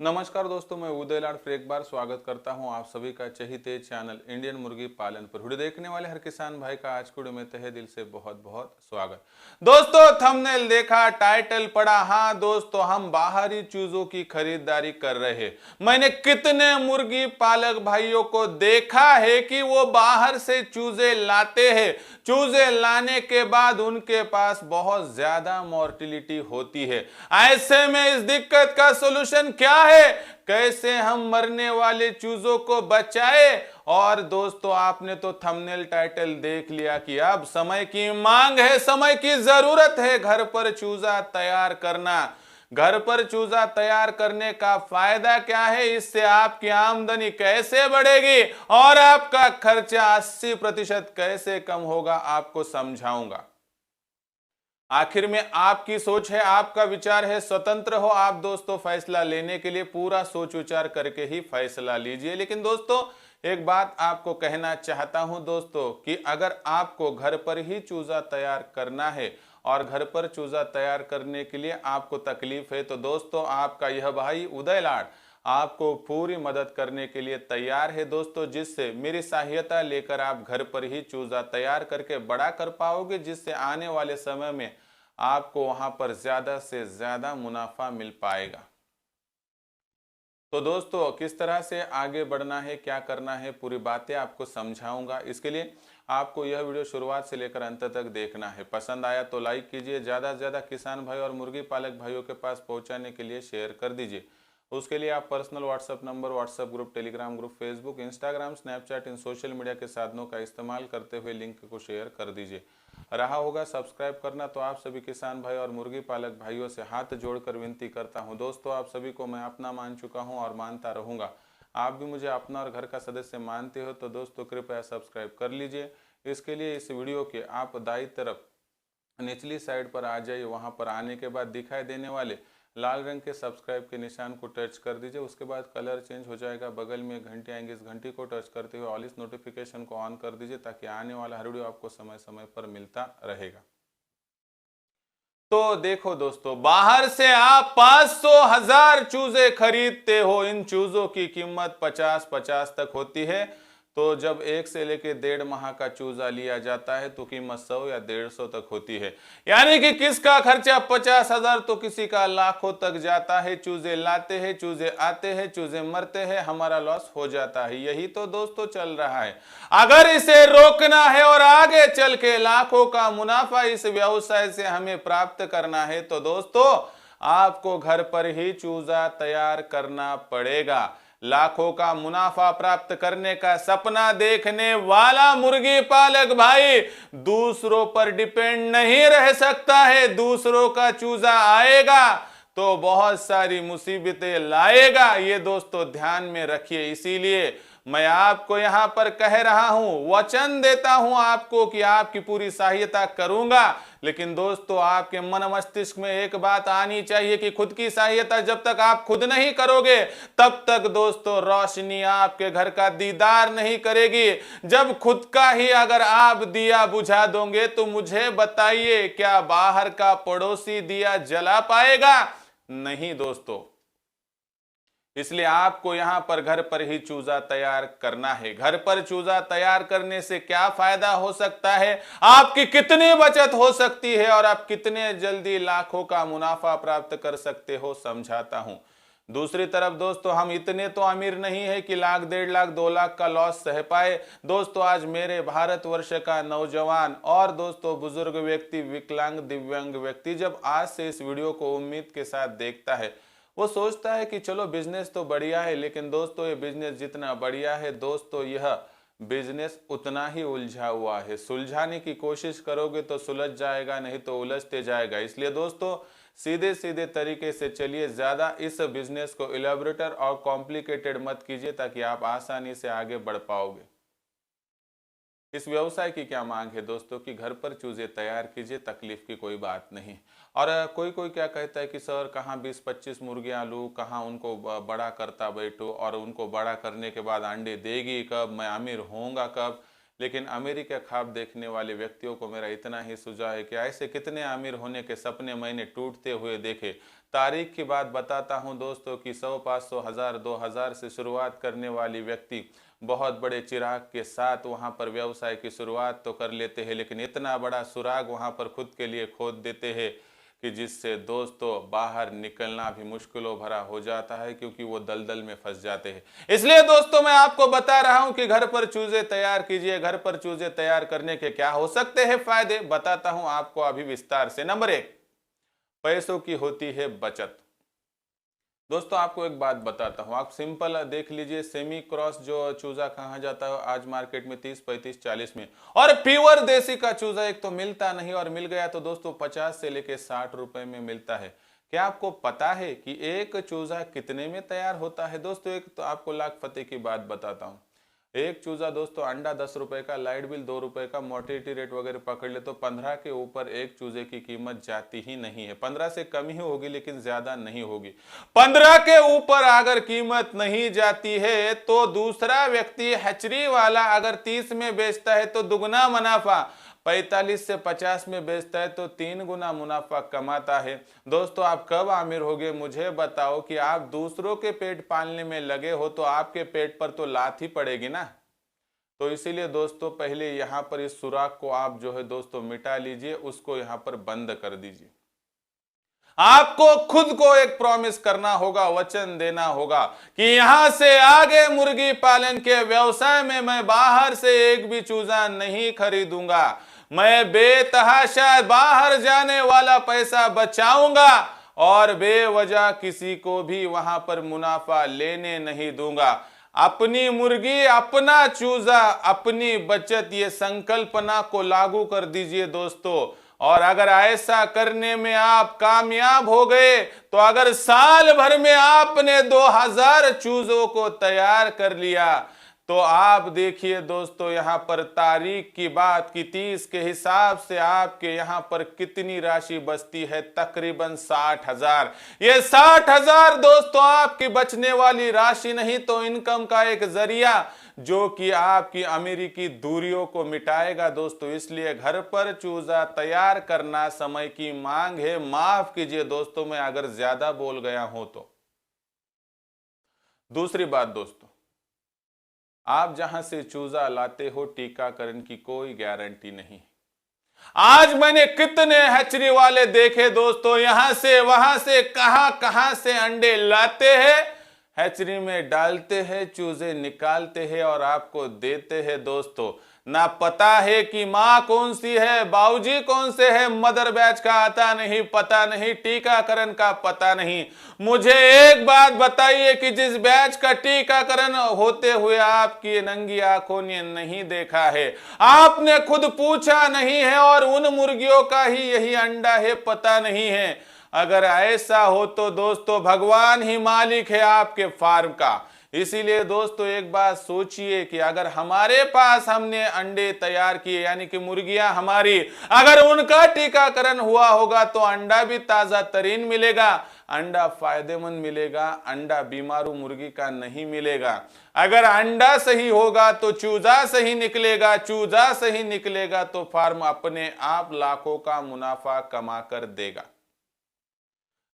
नमस्कार दोस्तों, मैं उदय लाड फिर एक बार स्वागत करता हूं आप सभी का चहीते चैनल इंडियन मुर्गी पालन पर। वीडियो देखने वाले हर किसान भाई का आज की वीडियो में तहे दिल से बहुत बहुत स्वागत। दोस्तों थंबनेल देखा, टाइटल पढ़ा। हाँ दोस्तों, हम बाहरी चूजों की खरीदारी कर रहे हैं। मैंने कितने मुर्गी पालक भाइयों को देखा है कि वो बाहर से चूजे लाते हैं। चूजे लाने के बाद उनके पास बहुत ज्यादा मोर्टिलिटी होती है। ऐसे में इस दिक्कत का सोल्यूशन क्या है, कैसे हम मरने वाले चूजों को बचाए। और दोस्तों आपने तो थंबनेल टाइटल देख लिया कि अब समय की मांग है, समय की जरूरत है घर पर चूजा तैयार करना। घर पर चूजा तैयार करने का फायदा क्या है, इससे आपकी आमदनी कैसे बढ़ेगी और आपका खर्चा 80% कैसे कम होगा, आपको समझाऊंगा। आखिर में आपकी सोच है, आपका विचार है, स्वतंत्र हो आप दोस्तों फैसला लेने के लिए। पूरा सोच विचार करके ही फैसला लीजिए। लेकिन दोस्तों एक बात आपको कहना चाहता हूं दोस्तों कि अगर आपको घर पर ही चूजा तैयार करना है और घर पर चूजा तैयार करने के लिए आपको तकलीफ है, तो दोस्तों आपका यह भाई उदय लाड आपको पूरी मदद करने के लिए तैयार है दोस्तों, जिससे मेरी सहायता लेकर आप घर पर ही चूजा तैयार करके बड़ा कर पाओगे, जिससे आने वाले समय में आपको वहां पर ज्यादा से ज्यादा मुनाफा मिल पाएगा। तो दोस्तों किस तरह से आगे बढ़ना है, क्या करना है, पूरी बातें आपको समझाऊंगा। इसके लिए आपको यह वीडियो शुरुआत से लेकर अंत तक देखना है। पसंद आया तो लाइक कीजिए, ज़्यादा से ज़्यादा किसान भाई और मुर्गी पालक भाइयों के पास पहुंचाने के लिए शेयर कर दीजिए। उसके लिए आप personal WhatsApp number, WhatsApp group, Telegram group, Facebook, Instagram, Snapchat, इन सोशल मीडिया के साधनों का इस्तेमाल करते हुए लिंक को शेयर कर दीजिए। रहा होगा सब्सक्राइब करना, तो आप सभी किसान भाई और मुर्गी पालक भाइयों से हाथ जोड़कर विनती करता हूं। दोस्तों आप सभी को मैं अपना मान चुका हूं और मानता रहूंगा। आप भी मुझे अपना और घर का सदस्य मानते हो, तो दोस्तों कृपया सब्सक्राइब कर लीजिए। इसके लिए इस वीडियो के आप दाईं तरफ निचली साइड पर आ जाइए। वहां पर आने के बाद दिखाई देने वाले लाल रंग के सब्सक्राइब के निशान को टच कर दीजिए। उसके बाद कलर चेंज हो जाएगा, बगल में घंटी आएंगे, इस घंटी को टच करते हुए ऑल इस नोटिफिकेशन को ऑन कर दीजिए, ताकि आने वाला हर वीडियो आपको समय समय पर मिलता रहेगा। तो देखो दोस्तों, बाहर से आप 500,000 चूजे खरीदते हो। इन चूजों की कीमत 50-50 तक होती है। तो जब 1 से लेके 1.5 माह का चूजा लिया जाता है तो कीमत 100 या 150 तक होती है। यानी कि किसका खर्चा 50,000 तो किसी का लाखों तक जाता है। चूजे लाते हैं, चूजे आते हैं, चूजे मरते हैं, हमारा लॉस हो जाता है। यही तो दोस्तों चल रहा है। अगर इसे रोकना है और आगे चल के लाखों का मुनाफा इस व्यवसाय से हमें प्राप्त करना है, तो दोस्तों आपको घर पर ही चूजा तैयार करना पड़ेगा। लाखों का मुनाफा प्राप्त करने का सपना देखने वाला मुर्गी पालक भाई दूसरों पर डिपेंड नहीं रह सकता है। दूसरों का चूजा आएगा तो बहुत सारी मुसीबतें लाएगा, ये दोस्तों ध्यान में रखिए। इसीलिए मैं आपको यहां पर कह रहा हूं, वचन देता हूं आपको कि आपकी पूरी सहायता करूंगा। लेकिन दोस्तों आपके मन मस्तिष्क में एक बात आनी चाहिए कि खुद की सहायता जब तक आप खुद नहीं करोगे, तब तक दोस्तों रोशनी आपके घर का दीदार नहीं करेगी। जब खुद का ही अगर आप दिया बुझा दोगे, तो मुझे बताइए क्या बाहर का पड़ोसी दिया जला पाएगा? नहीं दोस्तों। इसलिए आपको यहां पर घर पर ही चूजा तैयार करना है। घर पर चूजा तैयार करने से क्या फायदा हो सकता है, आपकी कितनी बचत हो सकती है और आप कितने जल्दी लाखों का मुनाफा प्राप्त कर सकते हो, समझाता हूं। दूसरी तरफ दोस्तों हम इतने तो अमीर नहीं है कि लाख, 1.5 लाख, 2 लाख का लॉस सह पाए। दोस्तों आज मेरे भारतवर्ष का नौजवान और दोस्तों बुजुर्ग व्यक्ति, विकलांग, दिव्यांग व्यक्ति जब आज से इस वीडियो को उम्मीद के साथ देखता है, वो सोचता है कि चलो बिजनेस तो बढ़िया है, लेकिन दोस्तों ये बिजनेस जितना बढ़िया है दोस्तों, यह बिजनेस उतना ही उलझा हुआ है। सुलझाने की कोशिश करोगे तो सुलझ जाएगा, नहीं तो उलझते जाएगा। इसलिए दोस्तों सीधे सीधे तरीके से चलिए, ज्यादा इस बिजनेस को इलेबोरेटर और कॉम्प्लिकेटेड मत कीजिए, ताकि आप आसानी से आगे बढ़ पाओगे। इस व्यवसाय की क्या मांग है दोस्तों कि घर पर चूजे तैयार कीजिए, तकलीफ की कोई बात नहीं। और कोई कोई क्या कहता है कि सर कहाँ 20-25 मुर्गियां लूँ, कहाँ उनको बड़ा करता बैठो, और उनको बड़ा करने के बाद अंडे देगी कब, मैं अमीर होऊंगा कब। लेकिन अमीरी का ख्वाब देखने वाले व्यक्तियों को मेरा इतना ही सुझाव है कि ऐसे कितने अमीर होने के सपने मैंने टूटते हुए देखे। तारीख की बात बताता हूं दोस्तों कि 100, 500, 1000, 2000 से शुरुआत करने वाली व्यक्ति बहुत बड़े चिराग के साथ वहां पर व्यवसाय की शुरुआत तो कर लेते हैं, लेकिन इतना बड़ा सुराग वहां पर खुद के लिए खोद देते हैं कि जिससे दोस्तों बाहर निकलना भी मुश्किलों भरा हो जाता है, क्योंकि वो दलदल में फंस जाते हैं। इसलिए दोस्तों मैं आपको बता रहा हूं कि घर पर चूजे तैयार कीजिए। घर पर चूजे तैयार करने के क्या हो सकते हैं फायदे, बताता हूं आपको अभी विस्तार से। नंबर 1, पैसों की होती है बचत। दोस्तों आपको एक बात बताता हूं, आप सिंपल देख लीजिए, सेमी क्रॉस जो चूजा कहा जाता है आज मार्केट में 30, 35, 40 में, और प्योर देसी का चूजा एक तो मिलता नहीं, और मिल गया तो दोस्तों 50 से लेके 60 रुपए में मिलता है। क्या आपको पता है कि एक चूजा कितने में तैयार होता है? दोस्तों एक तो आपको लाख फतेह की बात बताता हूं, एक चूजा दोस्तों अंडा 10 रुपए का, लाइट बिल 2 रुपए का, मोर्टेलिटी रेट वगैरह पकड़ ले तो 15 के ऊपर एक चूजे की कीमत जाती ही नहीं है। 15 से कम ही होगी, लेकिन ज्यादा नहीं होगी। 15 के ऊपर अगर कीमत नहीं जाती है तो दूसरा व्यक्ति हैचरी वाला अगर 30 में बेचता है तो दुगना मुनाफा, 45 से 50 में बेचता है तो 3 गुना मुनाफा कमाता है। दोस्तों आप कब आमिर होगे मुझे बताओ कि आप दूसरों के पेट पालने में लगे हो तो आपके पेट पर तो लात ही पड़ेगी ना। तो इसीलिए दोस्तों पहले यहाँ पर इस सुराग को आप जो है दोस्तों मिटा लीजिए, उसको यहाँ पर बंद कर दीजिए। आपको खुद को एक प्रॉमिस करना होगा, वचन देना होगा कि यहां से आगे मुर्गी पालन के व्यवसाय में मैं बाहर से एक भी चूजा नहीं खरीदूंगा। मैं बेतहाशा बाहर जाने वाला पैसा बचाऊंगा और बेवजह किसी को भी वहां पर मुनाफा लेने नहीं दूंगा। अपनी मुर्गी, अपना चूजा, अपनी बचत, ये संकल्पना को लागू कर दीजिए दोस्तों। और अगर ऐसा करने में आप कामयाब हो गए तो अगर साल भर में आपने 2000 चूजों को तैयार कर लिया तो आप देखिए दोस्तों यहां पर तारीख की बात की 30 के हिसाब से आपके यहां पर कितनी राशि बचती है, तकरीबन 60,000। ये 60,000 दोस्तों आपकी बचने वाली राशि नहीं तो इनकम का एक जरिया जो कि आपकी अमीरी की दूरियों को मिटाएगा दोस्तों। इसलिए घर पर चूजा तैयार करना समय की मांग है। माफ कीजिए दोस्तों मैं अगर ज्यादा बोल गया हूं तो। दूसरी बात दोस्तों, आप जहां से चूजा लाते हो टीकाकरण की कोई गारंटी नहीं। आज मैंने कितने हैचरी वाले देखे दोस्तों, यहां से वहां से कहां से अंडे लाते हैं, हैचरी में डालते हैं, चूजे निकालते हैं और आपको देते हैं दोस्तों। ना पता है कि माँ कौन सी है, बाबूजी कौन से है, मदर बैच का आता नहीं, पता नहीं, टीकाकरण का पता नहीं। मुझे एक बात बताइए कि जिस बैच का टीकाकरण होते हुए आपकी नंगी आंखों ने नहीं देखा है, आपने खुद पूछा नहीं है और उन मुर्गियों का ही यही अंडा है, पता नहीं है। अगर ऐसा हो तो दोस्तों भगवान ही मालिक है आपके फार्म का। इसीलिए दोस्तों एक बात सोचिए कि अगर हमारे पास हमने अंडे तैयार किए, यानी कि मुर्गियां हमारी, अगर उनका टीकाकरण हुआ होगा तो अंडा भी ताजा तरीन मिलेगा, अंडा फायदेमंद मिलेगा, अंडा बीमारू मुर्गी का नहीं मिलेगा। अगर अंडा सही होगा तो चूजा सही निकलेगा, चूजा सही निकलेगा तो फार्म अपने आप लाखों का मुनाफा कमा कर देगा।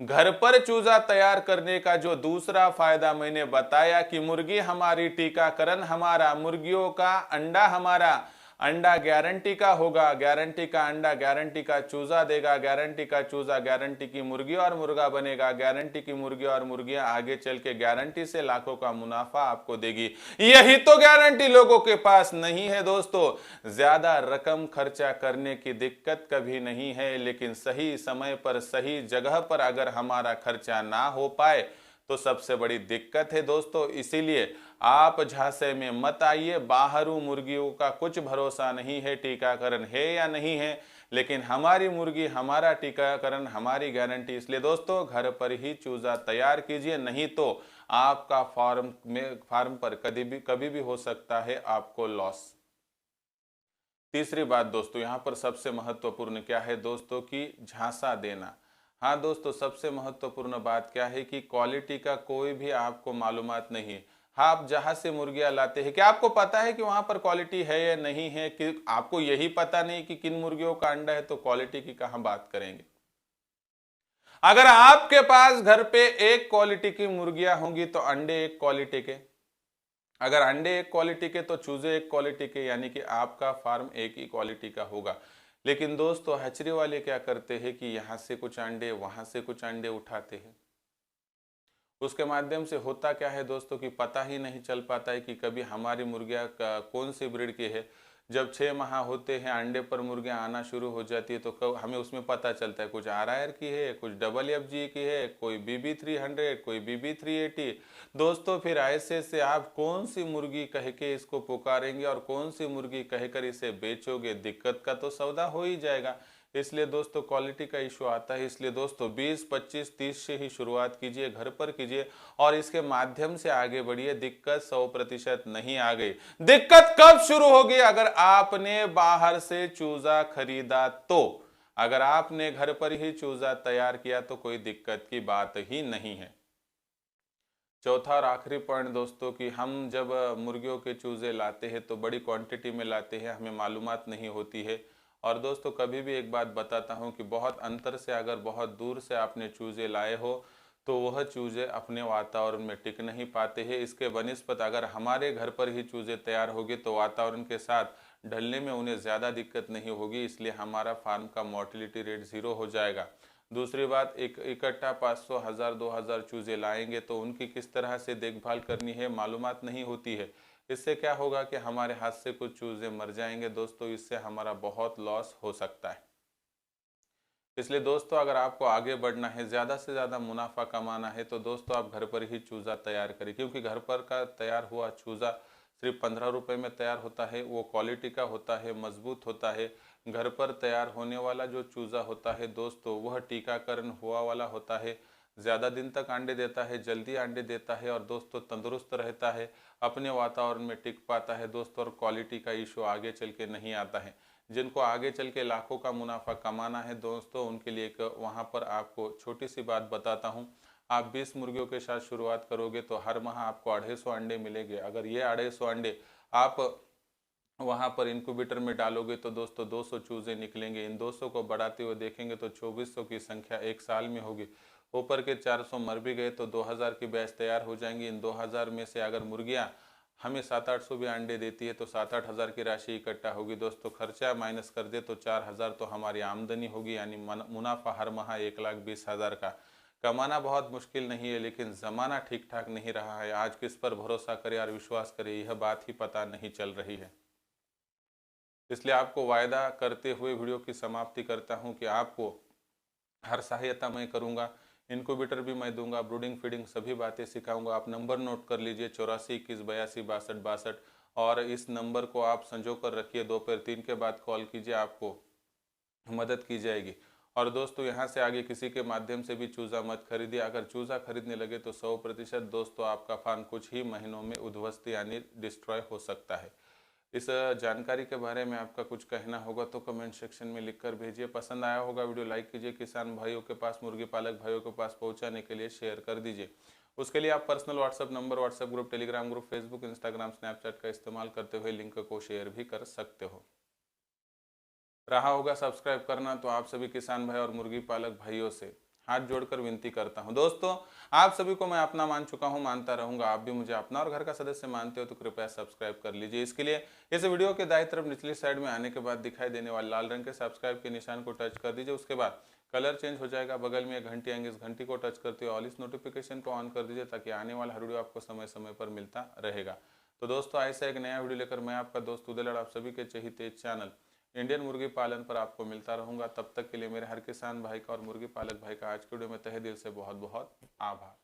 घर पर चूजा तैयार करने का जो दूसरा फायदा मैंने बताया कि मुर्गी हमारी, टीकाकरण हमारा, मुर्गियों का अंडा हमारा, अंडा गारंटी का होगा, गारंटी का अंडा गारंटी का चूजा देगा, गारंटी का चूजा गारंटी की मुर्गी और मुर्गा बनेगा, गारंटी की मुर्गी और मुर्गियां आगे चल के गारंटी से लाखों का मुनाफा आपको देगी। यही तो गारंटी लोगों के पास नहीं है दोस्तों। ज्यादा रकम खर्चा करने की दिक्कत कभी नहीं है, लेकिन सही समय पर सही जगह पर अगर हमारा खर्चा ना हो पाए तो सबसे बड़ी दिक्कत है दोस्तों। इसीलिए आप झांसे में मत आइए। बाहरू मुर्गियों का कुछ भरोसा नहीं है, टीकाकरण है या नहीं है, लेकिन हमारी मुर्गी, हमारा टीकाकरण, हमारी गारंटी। इसलिए दोस्तों घर पर ही चूजा तैयार कीजिए, नहीं तो आपका फार्म पर कभी भी हो सकता है आपको लॉस। तीसरी बात दोस्तों यहाँ पर सबसे महत्वपूर्ण क्या है दोस्तों कि झांसा देना। हाँ दोस्तों सबसे महत्वपूर्ण बात क्या है कि क्वालिटी का कोई भी आपको मालूमात नहीं है। आप जहां से मुर्गियां लाते हैं, क्या आपको पता है कि वहां पर क्वालिटी है या नहीं है? कि आपको यही पता नहीं कि किन मुर्गियों का अंडा है, तो क्वालिटी की कहां बात करेंगे। अगर आपके पास घर पे एक क्वालिटी की मुर्गियां होंगी तो अंडे एक क्वालिटी के, अगर अंडे एक क्वालिटी के तो चूजे एक क्वालिटी के, यानी कि आपका फार्म एक ही क्वालिटी का होगा। लेकिन दोस्तों हैचरी वाले क्या करते हैं कि यहां से कुछ अंडे वहां से कुछ अंडे उठाते हैं। उसके माध्यम से होता क्या है दोस्तों कि पता ही नहीं चल पाता है कि कभी हमारी मुर्गियां कौन सी ब्रीड की है। जब 6 माह होते हैं अंडे पर मुर्गियां आना शुरू हो जाती है तो हमें उसमें पता चलता है कुछ RIR की है, कुछ WFG की है, कोई BB300, कोई BB380। दोस्तों फिर ऐसे से आप कौन सी मुर्गी कह के इसको पुकारेंगे और कौन सी मुर्गी कहकर इसे बेचोगे, दिक्कत का तो सौदा हो ही जाएगा। इसलिए दोस्तों क्वालिटी का इशू आता है। इसलिए दोस्तों 20, 25, 30 से ही शुरुआत कीजिए, घर पर कीजिए और इसके माध्यम से आगे बढ़िए। दिक्कत 100% नहीं आ गई। दिक्कत कब शुरू होगी? अगर आपने बाहर से चूजा खरीदा तो। अगर आपने घर पर ही चूजा तैयार किया तो कोई दिक्कत की बात ही नहीं है। चौथा और आखिरी पॉइंट दोस्तों कि हम जब मुर्गियों के चूजे लाते हैं तो बड़ी क्वांटिटी में लाते हैं, हमें मालूमात नहीं होती है। और दोस्तों कभी भी एक बात बताता हूं कि बहुत अंतर से अगर बहुत दूर से आपने चूजे लाए हो तो वह चूजे अपने वातावरण में टिक नहीं पाते हैं। इसके बनिस्पत अगर हमारे घर पर ही चूजे तैयार होंगे तो वातावरण के साथ ढलने में उन्हें ज़्यादा दिक्कत नहीं होगी, इसलिए हमारा फार्म का मोर्टिलिटी रेट 0 हो जाएगा। दूसरी बात, एक इकट्ठा 500, 1000, 2000 चूजे लाएंगे तो उनकी किस तरह से देखभाल करनी है मालूमात नहीं होती है। इससे क्या होगा कि हमारे हाथ से कुछ चूजे मर जाएंगे दोस्तों, इससे हमारा बहुत लॉस हो सकता है। इसलिए दोस्तों अगर आपको आगे बढ़ना है, ज़्यादा से ज़्यादा मुनाफा कमाना है, तो दोस्तों आप घर पर ही चूज़ा तैयार करें, क्योंकि घर पर का तैयार हुआ चूज़ा सिर्फ 15 रुपये में तैयार होता है। वो क्वालिटी का होता है, मजबूत होता है। घर पर तैयार होने वाला जो चूज़ा होता है दोस्तों वह टीकाकरण हुआ वाला होता है, ज़्यादा दिन तक अंडे देता है, जल्दी अंडे देता है और दोस्तों तंदुरुस्त रहता है, अपने वातावरण में टिक पाता है दोस्तों, और क्वालिटी का इशू आगे चल के नहीं आता है। जिनको आगे चल के लाखों का मुनाफा कमाना है दोस्तों, उनके लिए एक वहाँ पर आपको छोटी सी बात बताता हूँ। आप 20 मुर्गियों के साथ शुरुआत करोगे तो हर माह आपको 250 अंडे मिलेंगे। अगर ये 250 अंडे आप वहाँ पर इंक्यूबेटर में डालोगे तो दोस्तों 200 चूजे निकलेंगे। इन 200 को बढ़ाते हुए देखेंगे तो 2400 की संख्या एक साल में होगी। ऊपर के 400 मर भी गए तो 2000 की बैच तैयार हो जाएंगी। इन 2000 में से अगर मुर्गियाँ हमें 700-800 भी अंडे देती है तो 7-8 हज़ार की राशि इकट्ठा होगी दोस्तों। खर्चा माइनस कर दे तो 4000 तो हमारी आमदनी होगी, यानी मुनाफा हर माह 1,20,000 का। कमाना बहुत मुश्किल नहीं है, लेकिन ज़माना ठीक ठाक नहीं रहा है। आज किस पर भरोसा करें और विश्वास करें, यह बात ही पता नहीं चल रही है। इसलिए आपको वायदा करते हुए वीडियो की समाप्ति करता हूं कि आपको हर सहायता मैं करूंगा। इनक्यूबेटर भी मैं दूंगा, ब्रूडिंग फीडिंग सभी बातें सिखाऊंगा। आप नंबर नोट कर लीजिए 84 21 82 62 62, और इस नंबर को आप संजो कर रखिए। दोपहर 3 के बाद कॉल कीजिए, आपको मदद की जाएगी। और दोस्तों यहाँ से आगे किसी के माध्यम से भी चूज़ा मत खरीदिए। अगर चूज़ा खरीदने लगे तो 100% दोस्तों आपका फार्म कुछ ही महीनों में उद्ध्वस्त यानी डिस्ट्रॉय हो सकता है। इस जानकारी के बारे में आपका कुछ कहना होगा तो कमेंट सेक्शन में लिखकर भेजिए। पसंद आया होगा वीडियो लाइक कीजिए, किसान भाइयों के पास, मुर्गी पालक भाइयों के पास पहुंचाने के लिए शेयर कर दीजिए। उसके लिए आप personal WhatsApp number, WhatsApp group, Telegram group, Facebook, Instagram, Snapchat का इस्तेमाल करते हुए लिंक को शेयर भी कर सकते हो। रहा होगा सब्सक्राइब करना तो आप सभी किसान भाई और मुर्गी पालक भाइयों से हाथ जोड़कर विनती करता हूं। दोस्तों आप सभी को मैं अपना मान चुका हूं, मानता रहूंगा। आप भी मुझे अपना और घर का सदस्य मानते हो तो कृपया सब्सक्राइब कर लीजिए। इसके लिए इस वीडियो के दाईं तरफ निचली साइड में आने के बाद दिखाई देने वाले लाल रंग के सब्सक्राइब के निशान को टच कर दीजिए। उसके बाद कलर चेंज हो जाएगा, बगल में एक घंटी आएंगे, इस घंटी को टच करते हुए ऑल इस नोटिफिकेशन को ऑन कर दीजिए, ताकि आने वाला हर वीडियो आपको समय समय पर मिलता रहेगा। तो दोस्तों ऐसा एक नया वीडियो लेकर मैं आपका दोस्त उदय आप सभी के चहेते चैनल इंडियन मुर्गी पालन पर आपको मिलता रहूंगा। तब तक के लिए मेरे हर किसान भाई का और मुर्गी पालक भाई का आज के वीडियो में तहे दिल से बहुत बहुत आभार।